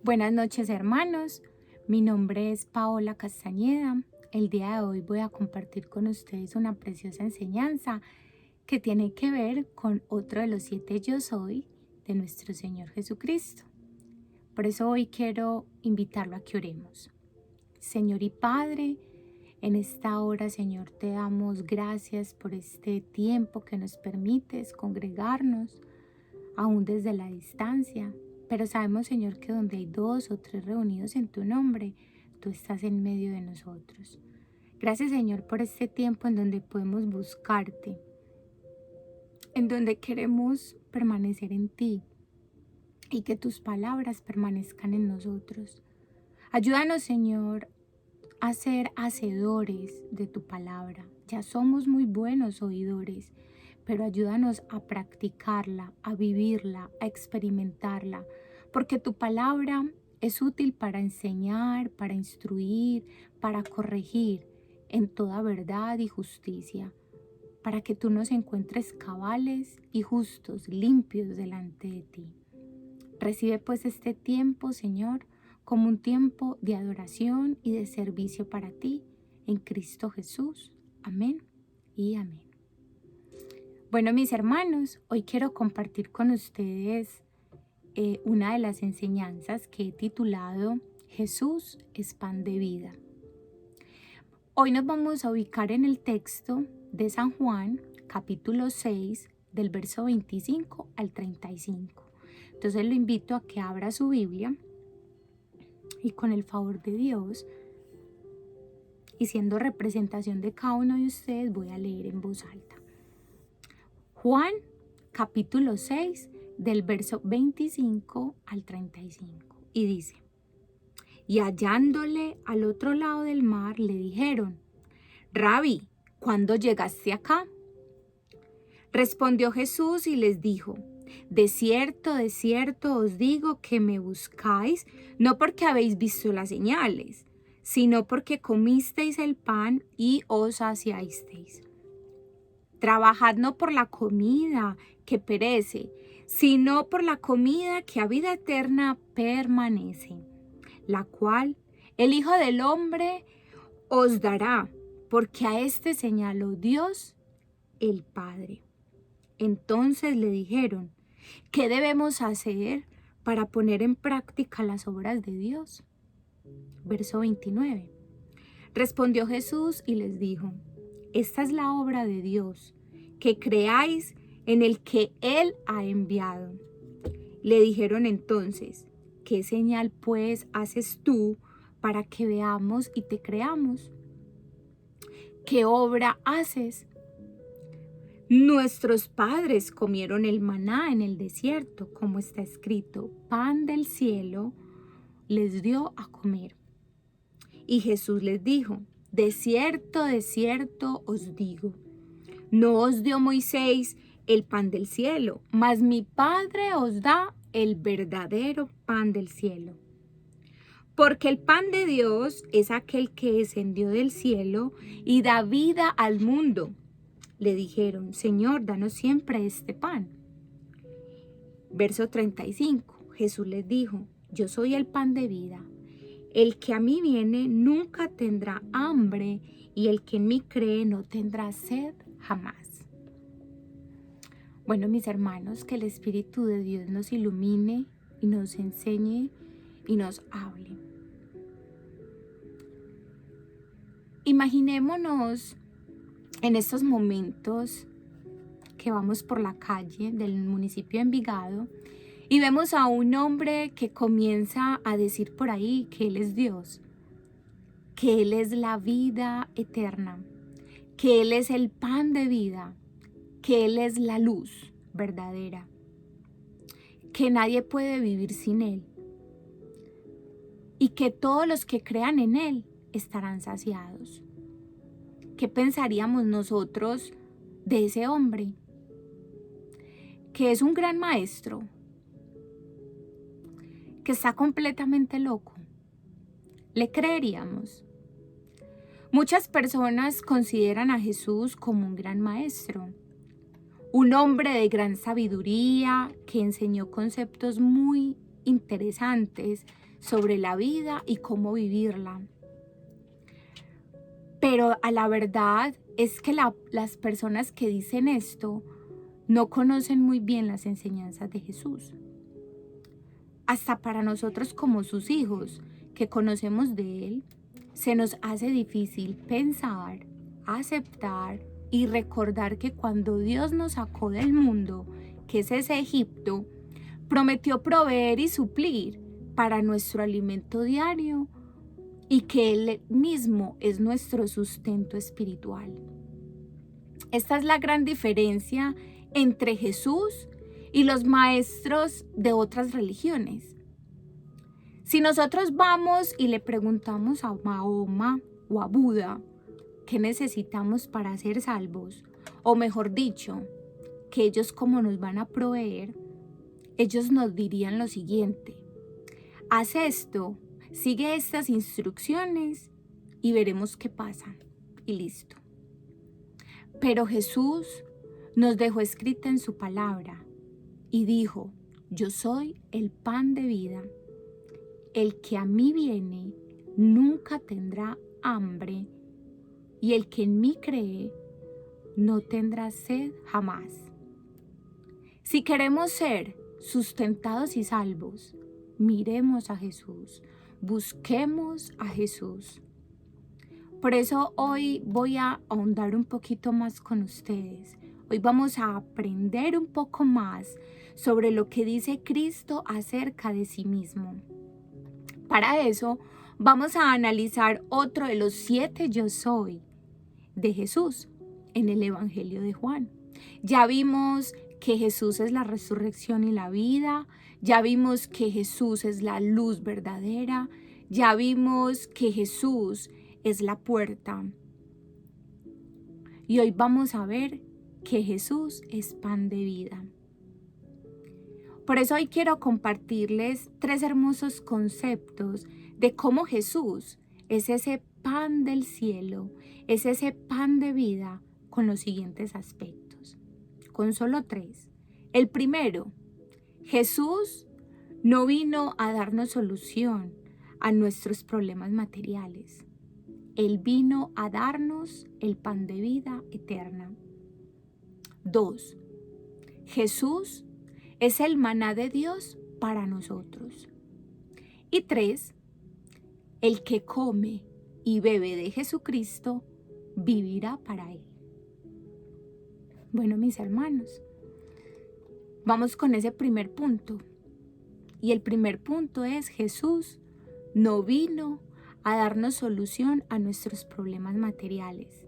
Buenas noches, hermanos. Mi nombre es Paola Castañeda. El día de hoy voy a compartir con ustedes una preciosa enseñanza que tiene que ver con otro de los 7 yo soy de nuestro Señor Jesucristo. Por eso hoy quiero invitarlo a que oremos. Señor y Padre, en esta hora, Señor, te damos gracias por este tiempo que nos permites congregarnos, aún desde la distancia. Pero sabemos, Señor, que donde hay 2 o 3 reunidos en tu nombre, tú estás en medio de nosotros. Gracias, Señor, por este tiempo en donde podemos buscarte, en donde queremos permanecer en ti y que tus palabras permanezcan en nosotros. Ayúdanos, Señor, a ser hacedores de tu palabra. Ya somos muy buenos oidores, pero ayúdanos a practicarla, a vivirla, a experimentarla, porque tu palabra es útil para enseñar, para instruir, para corregir en toda verdad y justicia, para que tú nos encuentres cabales y justos, limpios delante de ti. Recibe pues este tiempo, Señor, como un tiempo de adoración y de servicio para ti, en Cristo Jesús. Amén y amén. Bueno, mis hermanos, hoy quiero compartir con ustedes una de las enseñanzas que he titulado Jesús es pan de vida. Hoy nos vamos a ubicar en el texto de San Juan, capítulo 6, del verso 25 al 35. Entonces lo invito a que abra su Biblia y con el favor de Dios y siendo representación de cada uno de ustedes voy a leer en voz alta. Juan capítulo 6 del verso 25 al 35 y dice: y hallándole al otro lado del mar le dijeron: Rabí, ¿cuándo llegaste acá? Respondió Jesús y les dijo: de cierto os digo que me buscáis, no porque habéis visto las señales, sino porque comisteis el pan y os saciasteis. Trabajad no por la comida que perece, sino por la comida que a vida eterna permanece, la cual el Hijo del Hombre os dará, porque a este señaló Dios el Padre. Entonces le dijeron: ¿qué debemos hacer para poner en práctica las obras de Dios? Verso 29. Respondió Jesús y les dijo: esta es la obra de Dios, que creáis en el que Él ha enviado. Le dijeron entonces: ¿qué señal pues haces tú para que veamos y te creamos? ¿Qué obra haces? Nuestros padres comieron el maná en el desierto, como está escrito: pan del cielo les dio a comer. Y Jesús les dijo: de cierto os digo, no os dio Moisés el pan del cielo, mas mi Padre os da el verdadero pan del cielo. Porque el pan de Dios es aquel que descendió del cielo y da vida al mundo. Le dijeron: Señor, danos siempre este pan. Verso 35. Jesús les dijo: yo soy el pan de vida. El que a mí viene nunca tendrá hambre, y el que en mí cree no tendrá sed jamás. Bueno, mis hermanos, que el Espíritu de Dios nos ilumine y nos enseñe y nos hable. Imaginémonos en estos momentos que vamos por la calle del municipio de Envigado y vemos a un hombre que comienza a decir por ahí que Él es Dios, que Él es la vida eterna, que Él es el pan de vida, que Él es la luz verdadera, que nadie puede vivir sin Él y que todos los que crean en Él estarán saciados. ¿Qué pensaríamos nosotros de ese hombre? Que es un gran maestro, que está completamente loco. ¿Le creeríamos? Muchas personas consideran a Jesús como un gran maestro, un hombre de gran sabiduría que enseñó conceptos muy interesantes sobre la vida y cómo vivirla. Pero a la verdad es que las personas que dicen esto no conocen muy bien las enseñanzas de Jesús. Hasta para nosotros como sus hijos, que conocemos de Él, se nos hace difícil pensar, aceptar y recordar que cuando Dios nos sacó del mundo, que es ese Egipto, prometió proveer y suplir para nuestro alimento diario y que Él mismo es nuestro sustento espiritual. Esta es la gran diferencia entre Jesús y los maestros de otras religiones. Si nosotros vamos y le preguntamos a Mahoma o a Buda qué necesitamos para ser salvos, o mejor dicho, que ellos cómo nos van a proveer, ellos nos dirían lo siguiente: haz esto, sigue estas instrucciones y veremos qué pasa. Y listo. Pero Jesús nos dejó escrita en su palabra y dijo: yo soy el pan de vida. El que a mí viene nunca tendrá hambre, y el que en mí cree no tendrá sed jamás. Si queremos ser sustentados y salvos, miremos a Jesús, busquemos a Jesús. Por eso hoy voy a ahondar un poquito más con ustedes. Hoy vamos a aprender un poco más sobre lo que dice Cristo acerca de sí mismo. Para eso vamos a analizar otro de los 7 yo soy de Jesús en el Evangelio de Juan. Ya vimos que Jesús es la resurrección y la vida, ya vimos que Jesús es la luz verdadera, ya vimos que Jesús es la puerta. Y hoy vamos a ver que Jesús es pan de vida. Por eso hoy quiero compartirles 3 hermosos conceptos de cómo Jesús es ese pan del cielo, es ese pan de vida, con los siguientes aspectos. Con solo 3. El primero, Jesús no vino a darnos solución a nuestros problemas materiales. Él vino a darnos el pan de vida eterna. 2. Jesús es el maná de Dios para nosotros. Y 3. El que come y bebe de Jesucristo vivirá para Él. Bueno, mis hermanos, vamos con ese primer punto. Y el primer punto es: Jesús no vino a darnos solución a nuestros problemas materiales.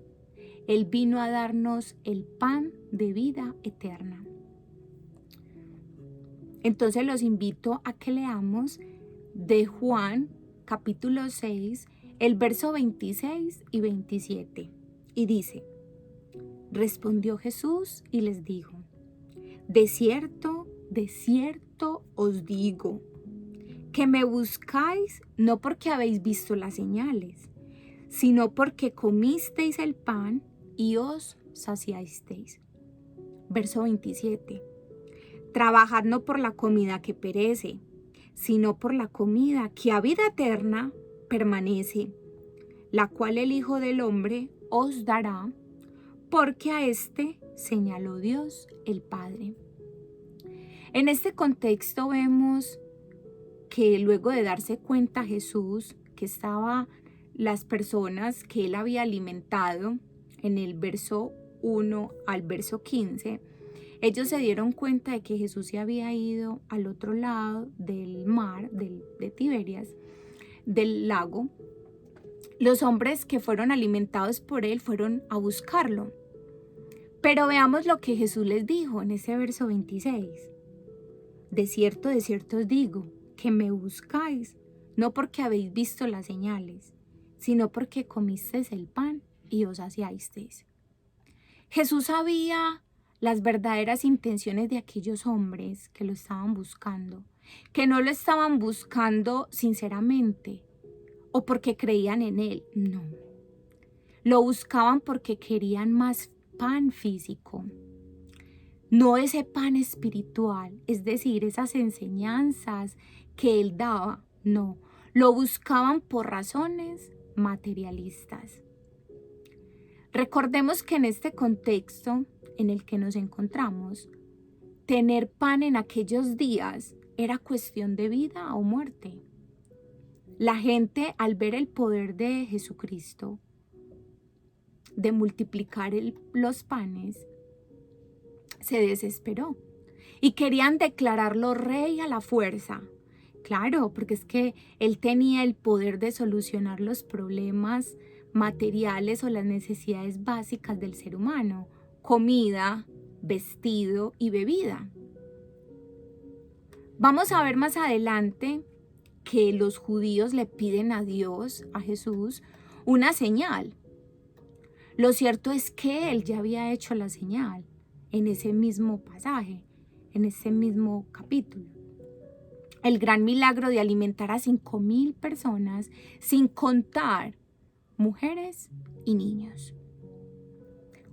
Él vino a darnos el pan de vida eterna. Entonces los invito a que leamos de Juan capítulo 6, el verso 26 y 27. Y dice: respondió Jesús y les dijo: de cierto os digo, que me buscáis no porque habéis visto las señales, sino porque comisteis el pan y os saciasteis. Verso 27. Trabajad no por la comida que perece, sino por la comida que a vida eterna permanece, la cual el Hijo del Hombre os dará, porque a éste señaló Dios el Padre. En este contexto vemos que luego de darse cuenta Jesús que estaban las personas que él había alimentado, en el verso 1 al verso 15, ellos se dieron cuenta de que Jesús se había ido al otro lado del mar, de Tiberias, del lago. Los hombres que fueron alimentados por él fueron a buscarlo. Pero veamos lo que Jesús les dijo en ese verso 26. De cierto os digo, que me buscáis, no porque habéis visto las señales, sino porque comisteis el pan y os saciasteis. Jesús sabía las verdaderas intenciones de aquellos hombres que lo estaban buscando, que no lo estaban buscando sinceramente o porque creían en él, no. Lo buscaban porque querían más pan físico, no ese pan espiritual, es decir, esas enseñanzas que Él daba, no, lo buscaban por razones materialistas. Recordemos que en este contexto en el que nos encontramos, tener pan en aquellos días era cuestión de vida o muerte. La gente, al ver el poder de Jesucristo, de multiplicar los panes, se desesperó y querían declararlo rey a la fuerza. Claro, porque es que él tenía el poder de solucionar los problemas materiales o las necesidades básicas del ser humano: comida, vestido y bebida. Vamos a ver más adelante que los judíos le piden a Dios, a Jesús, una señal. Lo cierto es que él ya había hecho la señal en ese mismo pasaje, en ese mismo capítulo. El gran milagro de alimentar a 5,000 personas, sin contar mujeres y niños,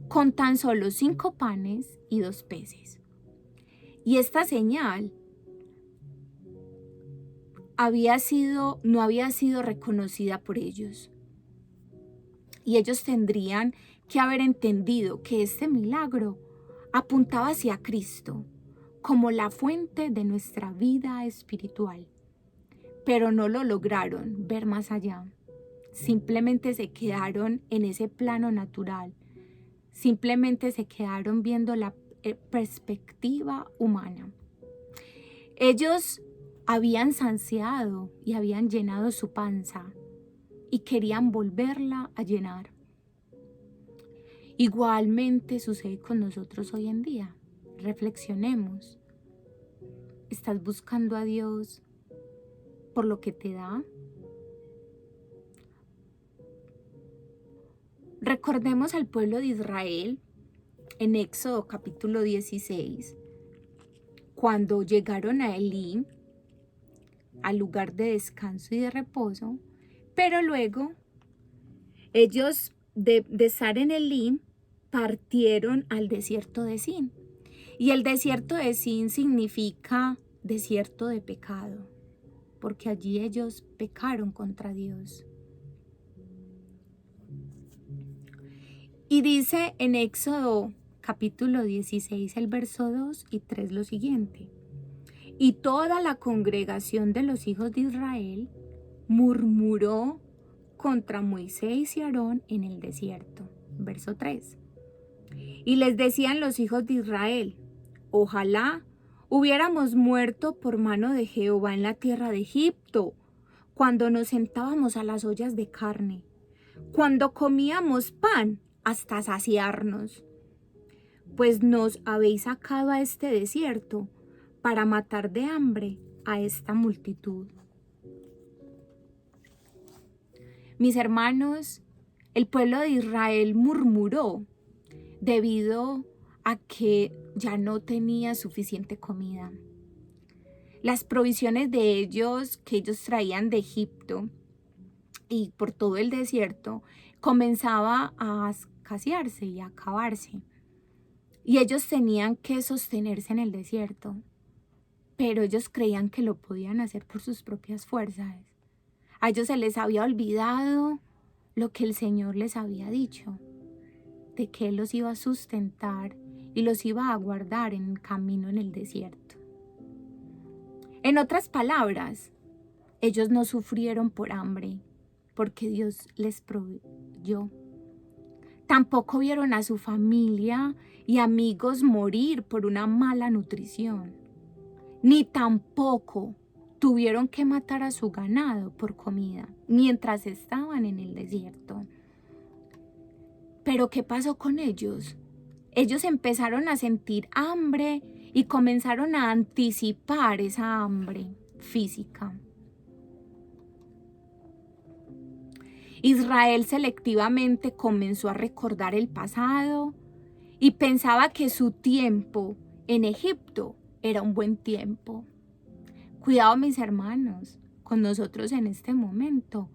con tan solo 5 panes y 2 peces. Y esta señal no había sido reconocida por ellos. Y ellos tendrían que haber entendido que este milagro apuntaba hacia Cristo como la fuente de nuestra vida espiritual. Pero no lo lograron ver más allá. Simplemente se quedaron en ese plano natural. Simplemente se quedaron viendo la perspectiva humana. Ellos habían saciado y habían llenado su panza y querían volverla a llenar. Igualmente sucede con nosotros hoy en día. Reflexionemos. ¿Estás buscando a Dios por lo que te da? Recordemos al pueblo de Israel en Éxodo capítulo 16, cuando llegaron a Elim, al lugar de descanso y de reposo, pero luego ellos de estar en Elim partieron al desierto de Sin. Y el desierto de Sin significa desierto de pecado, porque allí ellos pecaron contra Dios. Y dice en Éxodo capítulo 16, el verso 2 y 3 lo siguiente: y toda la congregación de los hijos de Israel murmuró contra Moisés y Aarón en el desierto. Verso 3. Y les decían los hijos de Israel: ojalá hubiéramos muerto por mano de Jehová en la tierra de Egipto, cuando nos sentábamos a las ollas de carne, cuando comíamos pan hasta saciarnos. Pues nos habéis sacado a este desierto para matar de hambre a esta multitud. Mis hermanos, el pueblo de Israel murmuró debido a que ya no tenía suficiente comida. Las provisiones de ellos que ellos traían de Egipto y por todo el desierto comenzaba a escasearse y a acabarse. Y ellos tenían que sostenerse en el desierto, pero ellos creían que lo podían hacer por sus propias fuerzas. A ellos se les había olvidado lo que el Señor les había dicho, de que Él los iba a sustentar y los iba a guardar en el camino en el desierto. En otras palabras, ellos no sufrieron por hambre, porque Dios les proveyó. Tampoco vieron a su familia y amigos morir por una mala nutrición, ni tampoco tuvieron que matar a su ganado por comida mientras estaban en el desierto. Pero ¿qué pasó con ellos? Ellos empezaron a sentir hambre y comenzaron a anticipar esa hambre física. Israel selectivamente comenzó a recordar el pasado y pensaba que su tiempo en Egipto era un buen tiempo. Cuidado, mis hermanos, con nosotros en este momento,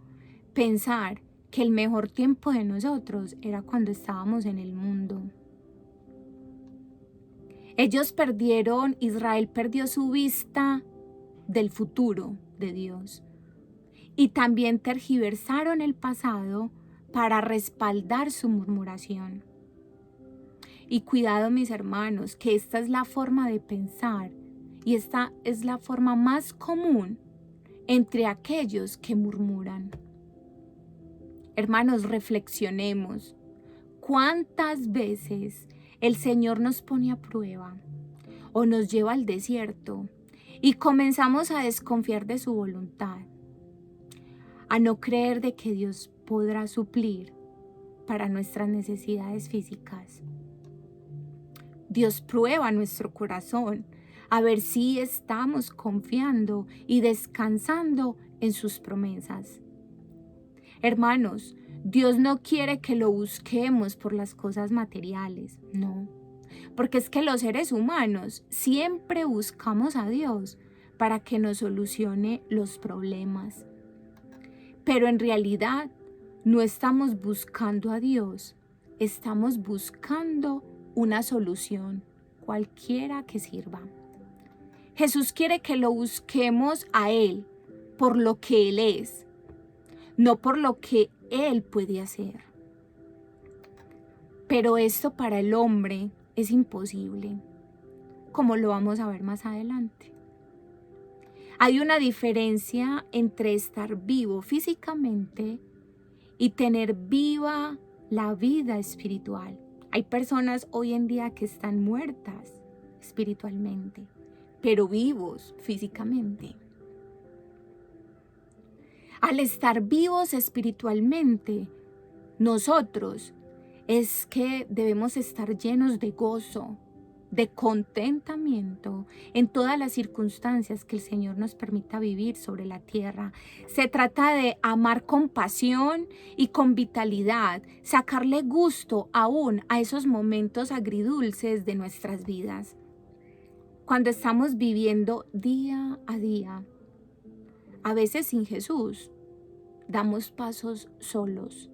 pensar que el mejor tiempo de nosotros era cuando estábamos en el mundo. Israel perdió su vista del futuro de Dios. Y también tergiversaron el pasado para respaldar su murmuración. Y cuidado, mis hermanos, que esta es la forma de pensar y esta es la forma más común entre aquellos que murmuran. Hermanos, reflexionemos. ¿Cuántas veces el Señor nos pone a prueba o nos lleva al desierto y comenzamos a desconfiar de su voluntad, a no creer de que Dios podrá suplir para nuestras necesidades físicas? Dios prueba nuestro corazón a ver si estamos confiando y descansando en sus promesas. Hermanos, Dios no quiere que lo busquemos por las cosas materiales, no. Porque es que los seres humanos siempre buscamos a Dios para que nos solucione los problemas. Pero en realidad no estamos buscando a Dios, estamos buscando una solución, cualquiera que sirva. Jesús quiere que lo busquemos a Él por lo que Él es, no por lo que Él puede hacer. Pero esto para el hombre es imposible, como lo vamos a ver más adelante. Hay una diferencia entre estar vivo físicamente y tener viva la vida espiritual. Hay personas hoy en día que están muertas espiritualmente, pero vivos físicamente. Al estar vivos espiritualmente, nosotros es que debemos estar llenos de gozo, de contentamiento en todas las circunstancias que el Señor nos permita vivir sobre la tierra. Se trata de amar con pasión y con vitalidad, sacarle gusto aún a esos momentos agridulces de nuestras vidas. Cuando estamos viviendo día a día, a veces sin Jesús, damos pasos solos,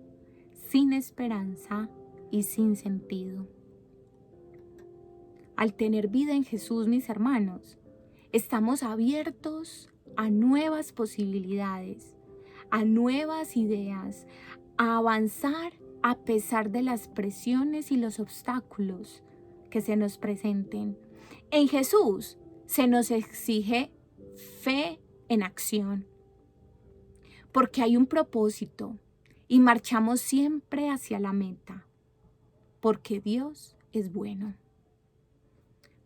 sin esperanza y sin sentido. Al tener vida en Jesús, mis hermanos, estamos abiertos a nuevas posibilidades, a nuevas ideas, a avanzar a pesar de las presiones y los obstáculos que se nos presenten. En Jesús se nos exige fe en acción, porque hay un propósito y marchamos siempre hacia la meta, porque Dios es bueno.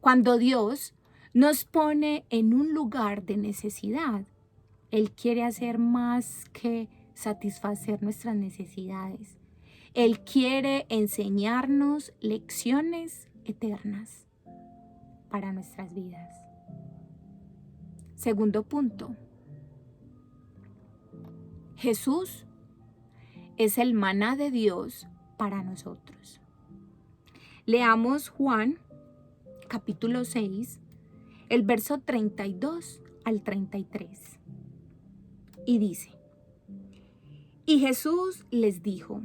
Cuando Dios nos pone en un lugar de necesidad, Él quiere hacer más que satisfacer nuestras necesidades. Él quiere enseñarnos lecciones eternas para nuestras vidas. Segundo punto. Jesús es el maná de Dios para nosotros. Leamos Juan capítulo 6, el verso 32 al 33. Y dice: Y Jesús les dijo: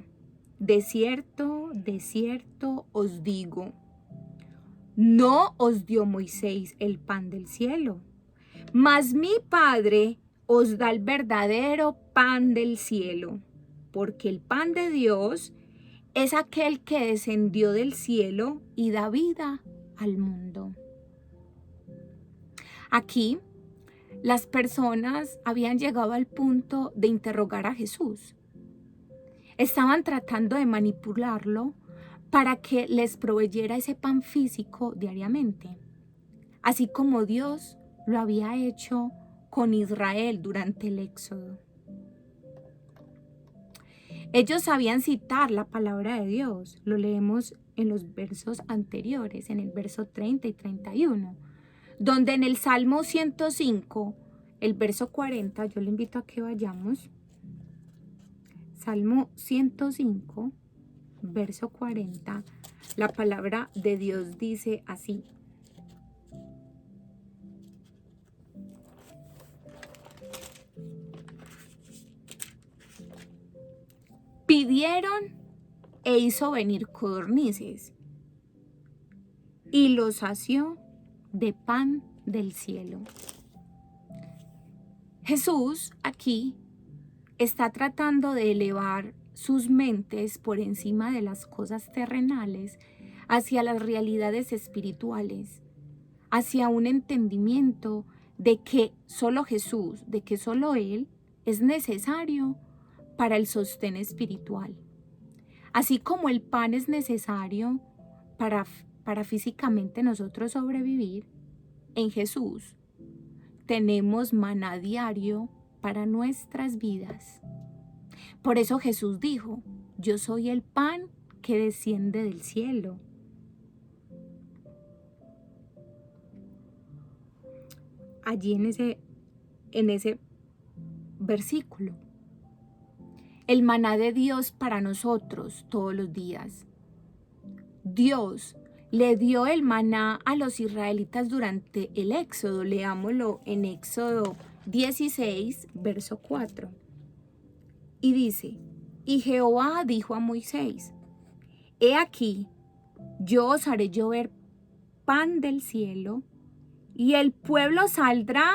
de cierto, os digo, no os dio Moisés el pan del cielo, mas mi Padre os da el verdadero pan del cielo, porque el pan de Dios es aquel que descendió del cielo y da vida al mundo. Aquí las personas habían llegado al punto de interrogar a Jesús. Estaban tratando de manipularlo para que les proveyera ese pan físico diariamente, así como Dios lo había hecho con Israel durante el Éxodo. Ellos sabían citar la palabra de Dios, lo leemos en los versos anteriores, en el verso 30 y 31, donde en el Salmo 105, el verso 40, yo le invito a que vayamos, Salmo 105, verso 40, la palabra de Dios dice así: pidieron e hizo venir codornices y los sació de pan del cielo. Jesús aquí está tratando de elevar sus mentes por encima de las cosas terrenales hacia las realidades espirituales, hacia un entendimiento de que solo Jesús, de que solo Él es necesario para el sostén espiritual. Así como el pan es necesario para físicamente nosotros sobrevivir, en Jesús tenemos maná diario para nuestras vidas. Por eso Jesús dijo, yo soy el pan que desciende del cielo. Allí en ese versículo, el maná de Dios para nosotros todos los días. Dios le dio el maná a los israelitas durante el Éxodo. Leámoslo en Éxodo 16, verso 4. Y dice, y Jehová dijo a Moisés, he aquí, yo os haré llover pan del cielo, y el pueblo saldrá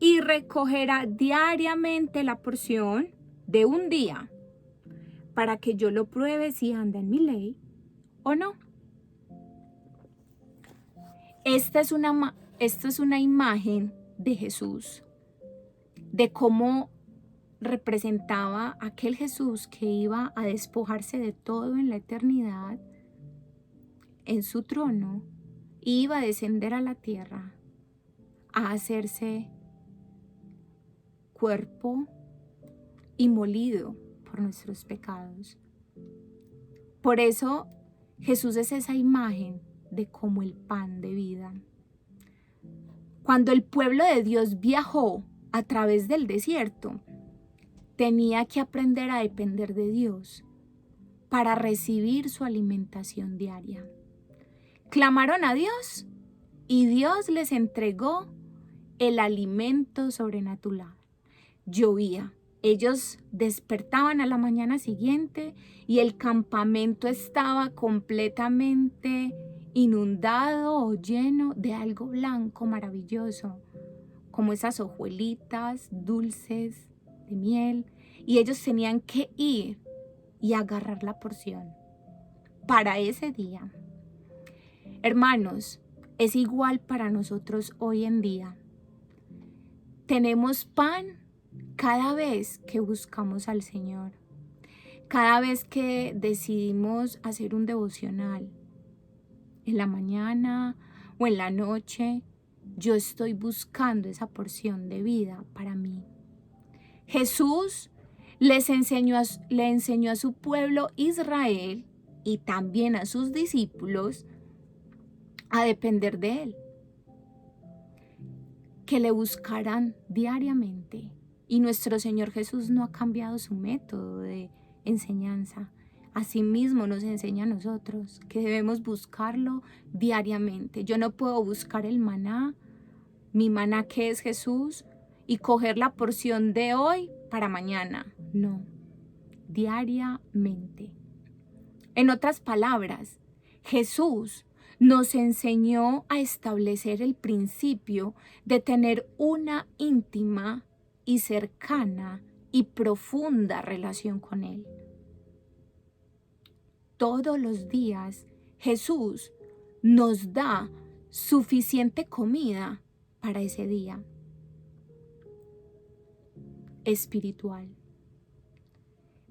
y recogerá diariamente la porción de un día, para que yo lo pruebe si anda en mi ley o no. Esta es una imagen de Jesús, de cómo representaba aquel Jesús que iba a despojarse de todo en la eternidad, en su trono, y iba a descender a la tierra, a hacerse cuerpo y molido por nuestros pecados. Por eso Jesús es esa imagen de como el pan de vida. Cuando el pueblo de Dios viajó a través del desierto, tenía que aprender a depender de Dios para recibir su alimentación diaria. Clamaron a Dios y Dios les entregó el alimento sobrenatural. Llovía. Ellos despertaban a la mañana siguiente y el campamento estaba completamente inundado o lleno de algo blanco maravilloso, como esas hojuelitas dulces de miel, y ellos tenían que ir y agarrar la porción para ese día. Hermanos, es igual para nosotros hoy en día. Tenemos pan cada vez que buscamos al Señor, cada vez que decidimos hacer un devocional, en la mañana o en la noche, yo estoy buscando esa porción de vida para mí. Jesús le enseñó a su pueblo Israel y también a sus discípulos a depender de Él, que le buscaran diariamente. Y nuestro Señor Jesús no ha cambiado su método de enseñanza. Asimismo nos enseña a nosotros que debemos buscarlo diariamente. Yo no puedo buscar el maná, mi maná que es Jesús, y coger la porción de hoy para mañana. No, diariamente. En otras palabras, Jesús nos enseñó a establecer el principio de tener una íntima y cercana y profunda relación con Él. Todos los días Jesús nos da suficiente comida para ese día espiritual.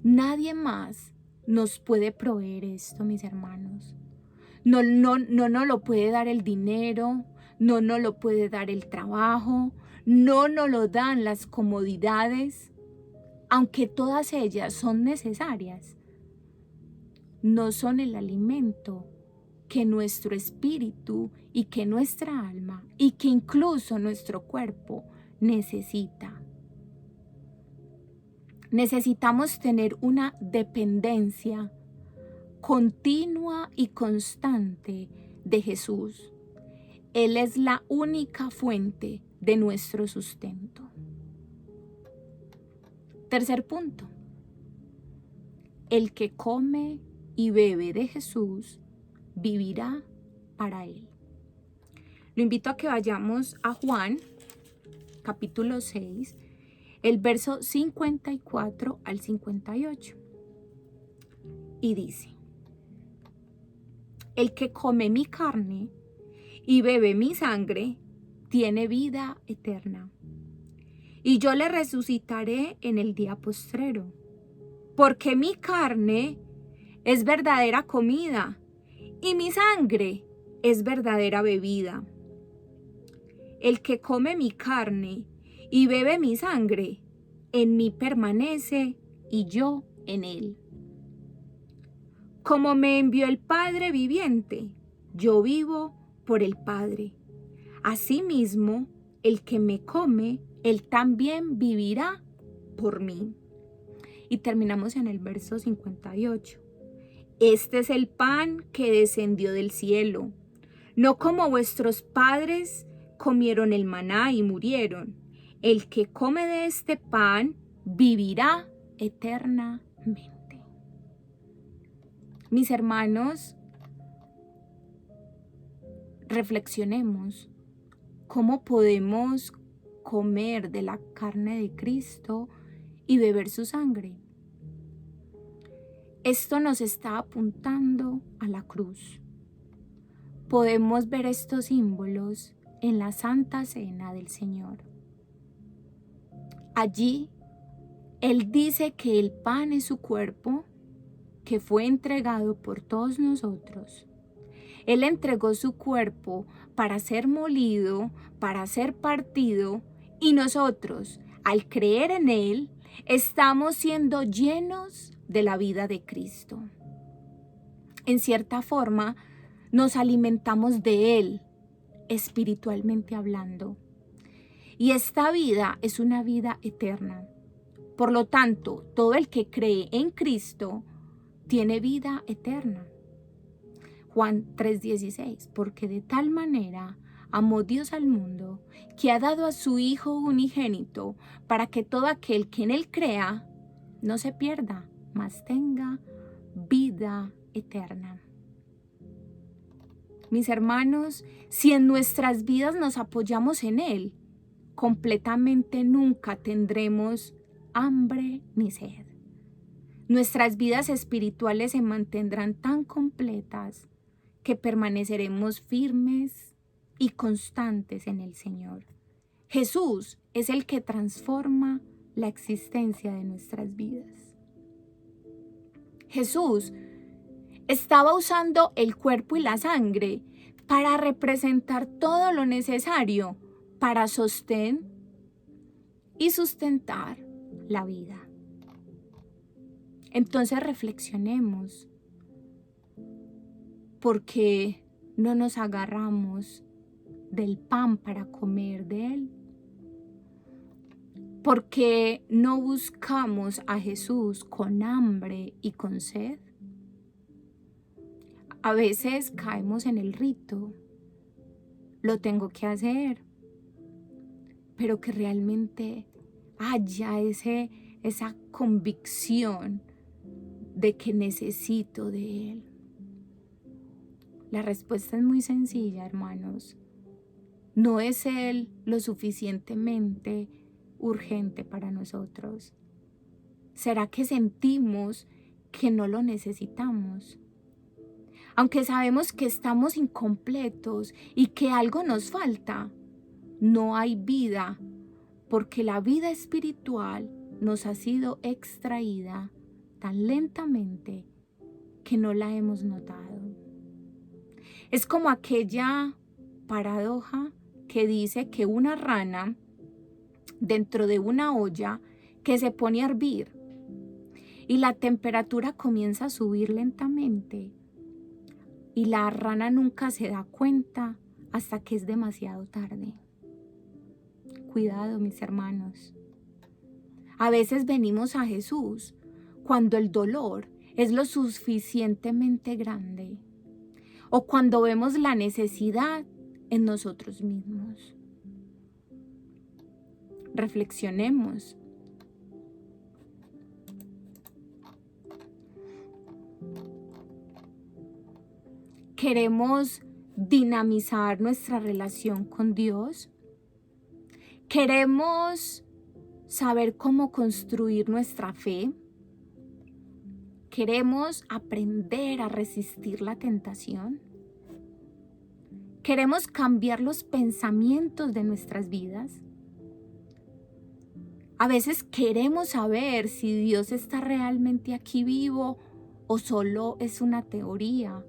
Nadie más nos puede proveer esto, mis hermanos. No nos lo puede dar el dinero, no nos lo puede dar el trabajo, no nos lo dan las comodidades, aunque todas ellas son necesarias. No son el alimento que nuestro espíritu y que nuestra alma y que incluso nuestro cuerpo necesita. Necesitamos tener una dependencia continua y constante de Jesús. Él es la única fuente de nuestro sustento. Tercer punto. El que come y bebe de Jesús vivirá para Él. Lo invito a que vayamos a Juan, capítulo 6, el verso 54 al 58. Y dice: el que come mi carne y bebe mi sangre tiene vida eterna, y yo le resucitaré en el día postrero, porque mi carne es verdadera comida y mi sangre es verdadera bebida. El que come mi carne y bebe mi sangre, en mí permanece y yo en él. Como me envió el Padre viviente, yo vivo por el Padre. Asimismo, el que me come, él también vivirá por mí. Y terminamos en el verso 58. Este es el pan que descendió del cielo, no como vuestros padres comieron el maná y murieron. El que come de este pan vivirá eternamente. Mis hermanos, reflexionemos cómo podemos comer de la carne de Cristo y beber su sangre. Esto nos está apuntando a la cruz. Podemos ver estos símbolos en la Santa Cena del Señor. Allí, Él dice que el pan es su cuerpo, que fue entregado por todos nosotros. Él entregó su cuerpo para ser molido, para ser partido, y nosotros, al creer en Él, estamos siendo llenos de la vida de Cristo. En cierta forma, nos alimentamos de Él, espiritualmente hablando. Y esta vida es una vida eterna. Por lo tanto, todo el que cree en Cristo tiene vida eterna. Juan 3:16, porque de tal manera amó Dios al mundo, que ha dado a su Hijo unigénito, para que todo aquel que en Él crea no se pierda, mas tenga vida eterna. Mis hermanos, si en nuestras vidas nos apoyamos en Él, completamente nunca tendremos hambre ni sed. Nuestras vidas espirituales se mantendrán tan completas que permaneceremos firmes y constantes en el Señor. Jesús es el que transforma la existencia de nuestras vidas. Jesús estaba usando el cuerpo y la sangre para representar todo lo necesario para sostener y sustentar la vida. Entonces reflexionemos, ¿por qué no nos agarramos del pan para comer de él? ¿Por qué no buscamos a Jesús con hambre y con sed? A veces caemos en el rito, lo tengo que hacer, pero que realmente haya esa convicción de que necesito de Él. La respuesta es muy sencilla, hermanos. No es Él lo suficientemente urgente para nosotros. ¿Será que sentimos que no lo necesitamos? Aunque sabemos que estamos incompletos y que algo nos falta, no hay vida, porque la vida espiritual nos ha sido extraída tan lentamente que no la hemos notado. Es como aquella paradoja que dice que una rana dentro de una olla que se pone a hervir y la temperatura comienza a subir lentamente y la rana nunca se da cuenta hasta que es demasiado tarde. Cuidado, mis hermanos. A veces venimos a Jesús cuando el dolor es lo suficientemente grande o cuando vemos la necesidad en nosotros mismos. Reflexionemos. ¿Queremos dinamizar nuestra relación con Dios? ¿Queremos saber cómo construir nuestra fe. Queremos aprender a resistir la tentación. Queremos cambiar los pensamientos de nuestras vidas. A veces queremos saber si Dios está realmente aquí vivo o solo es una teoría.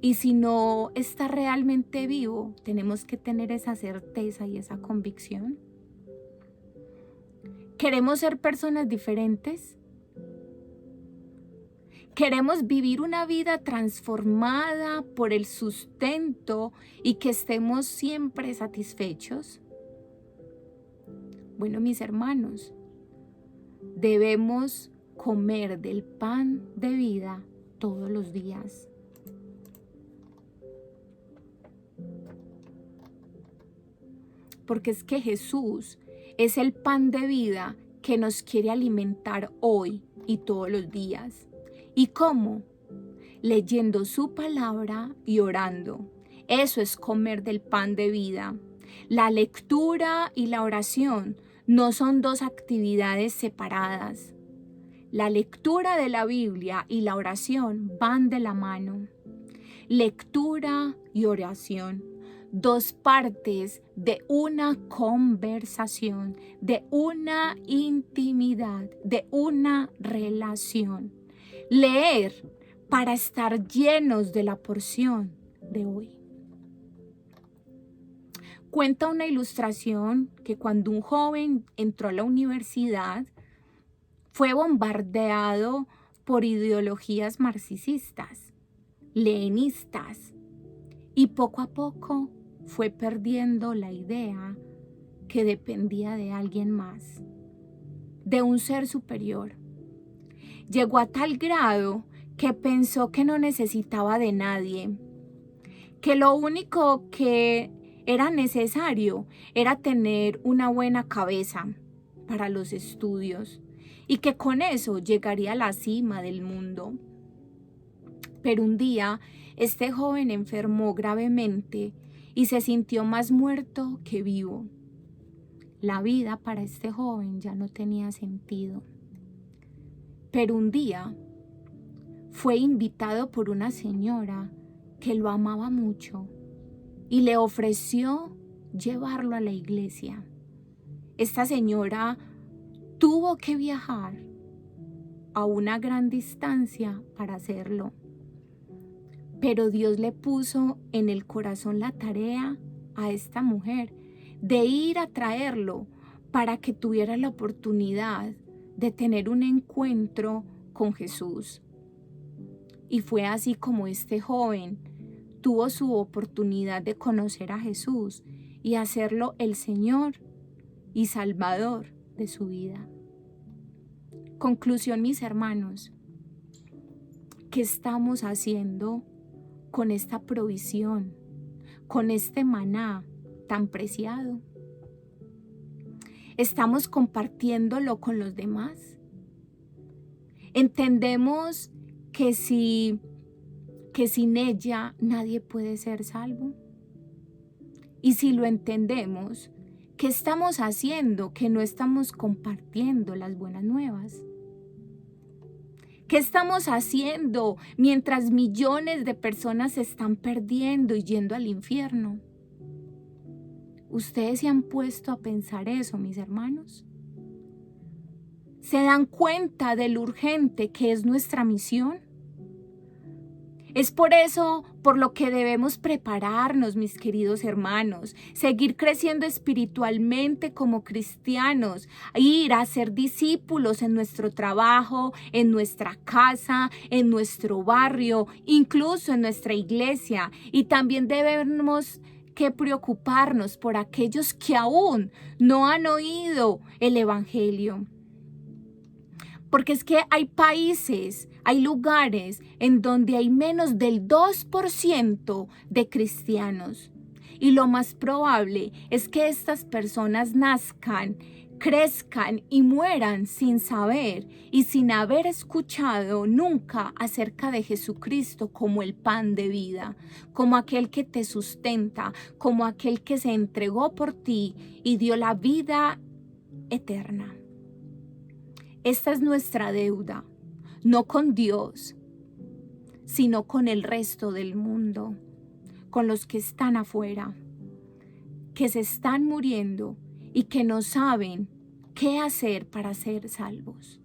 Y si no está realmente vivo, tenemos que tener esa certeza y esa convicción. ¿Queremos ser personas diferentes? ¿Queremos vivir una vida transformada por el sustento y que estemos siempre satisfechos? Bueno, mis hermanos, debemos comer del pan de vida todos los días. Porque es que Jesús es el pan de vida que nos quiere alimentar hoy y todos los días. ¿Y cómo? Leyendo su palabra y orando. Eso es comer del pan de vida. La lectura y la oración no son dos actividades separadas. La lectura de la Biblia y la oración van de la mano. Lectura y oración. Dos partes de una conversación, de una intimidad, de una relación. Leer para estar llenos de la porción de hoy. Cuenta una ilustración que cuando un joven entró a la universidad, fue bombardeado por ideologías marxistas, leninistas, y poco a poco fue perdiendo la idea que dependía de alguien más, de un ser superior. Llegó a tal grado que pensó que no necesitaba de nadie, que lo único que era necesario era tener una buena cabeza para los estudios y que con eso llegaría a la cima del mundo. Pero un día este joven enfermó gravemente y se sintió más muerto que vivo. La vida para este joven ya no tenía sentido. Pero un día fue invitado por una señora que lo amaba mucho y le ofreció llevarlo a la iglesia. Esta señora tuvo que viajar a una gran distancia para hacerlo. Pero Dios le puso en el corazón la tarea a esta mujer de ir a traerlo para que tuviera la oportunidad de tener un encuentro con Jesús. Y fue así como este joven tuvo su oportunidad de conocer a Jesús y hacerlo el Señor y Salvador de su vida. Conclusión, mis hermanos, ¿qué estamos haciendo con esta provisión, con este maná tan preciado? ¿Estamos compartiéndolo con los demás? ¿Entendemos que sin ella nadie puede ser salvo? Y si lo entendemos, ¿qué estamos haciendo que no estamos compartiendo las buenas nuevas? ¿Qué estamos haciendo mientras millones de personas se están perdiendo y yendo al infierno? ¿Ustedes se han puesto a pensar eso, mis hermanos? ¿Se dan cuenta de lo urgente que es nuestra misión? Es por eso por lo que debemos prepararnos, mis queridos hermanos, seguir creciendo espiritualmente como cristianos, ir a ser discípulos en nuestro trabajo, en nuestra casa, en nuestro barrio, incluso en nuestra iglesia. Y también debemos que preocuparnos por aquellos que aún no han oído el Evangelio. Porque es que hay países, hay lugares en donde hay menos del 2% de cristianos. Y lo más probable es que estas personas nazcan, crezcan y mueran sin saber y sin haber escuchado nunca acerca de Jesucristo como el pan de vida, como aquel que te sustenta, como aquel que se entregó por ti y dio la vida eterna. Esta es nuestra deuda, no con Dios, sino con el resto del mundo, con los que están afuera, que se están muriendo y que no saben qué hacer para ser salvos.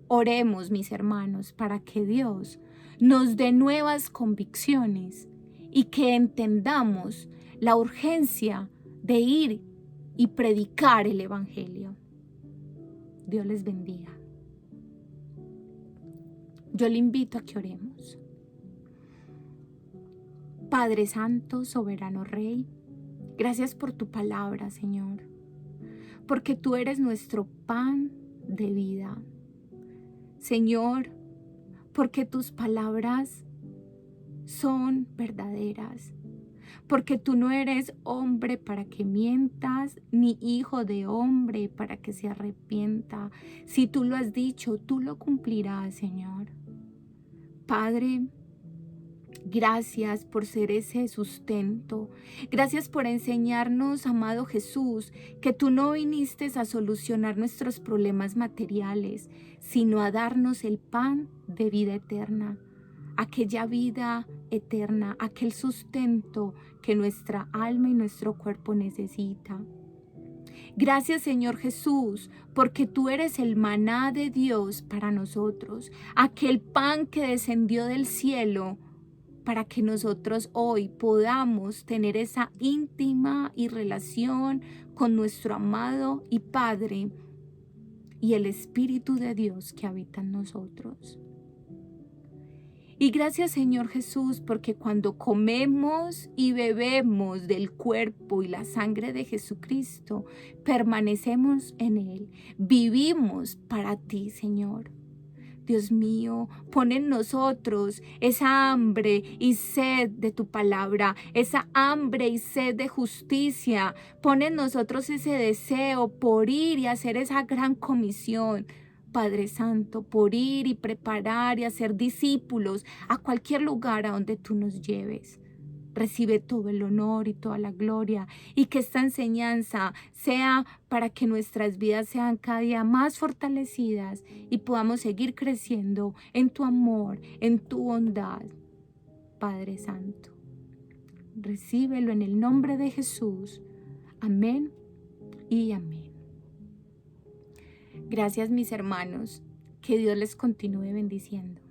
Oremos, mis hermanos, para que Dios nos dé nuevas convicciones y que entendamos la urgencia de ir y predicar el Evangelio. Dios les bendiga. Yo le invito a que oremos. Padre Santo, soberano Rey, gracias por tu palabra, Señor, porque tú eres nuestro pan de vida. Señor, porque tus palabras son verdaderas, porque tú no eres hombre para que mientas, ni hijo de hombre para que se arrepienta. Si tú lo has dicho, tú lo cumplirás, Señor. Padre, gracias por ser ese sustento. Gracias por enseñarnos, amado Jesús, que tú no viniste a solucionar nuestros problemas materiales, sino a darnos el pan de vida eterna, aquella vida eterna, aquel sustento que nuestra alma y nuestro cuerpo necesita. Gracias, Señor Jesús, porque tú eres el maná de Dios para nosotros, aquel pan que descendió del cielo para que nosotros hoy podamos tener esa íntima y relación con nuestro amado y Padre y el Espíritu de Dios que habita en nosotros. Y gracias, Señor Jesús, porque cuando comemos y bebemos del cuerpo y la sangre de Jesucristo, permanecemos en Él, vivimos para ti, Señor. Dios mío, pon en nosotros esa hambre y sed de tu palabra, esa hambre y sed de justicia. Pon en nosotros ese deseo por ir y hacer esa gran comisión, Padre Santo, por ir y preparar y hacer discípulos a cualquier lugar a donde tú nos lleves. Recibe todo el honor y toda la gloria, y que esta enseñanza sea para que nuestras vidas sean cada día más fortalecidas y podamos seguir creciendo en tu amor, en tu bondad, Padre Santo. Recíbelo en el nombre de Jesús. Amén y amén. Gracias, mis hermanos. Que Dios les continúe bendiciendo.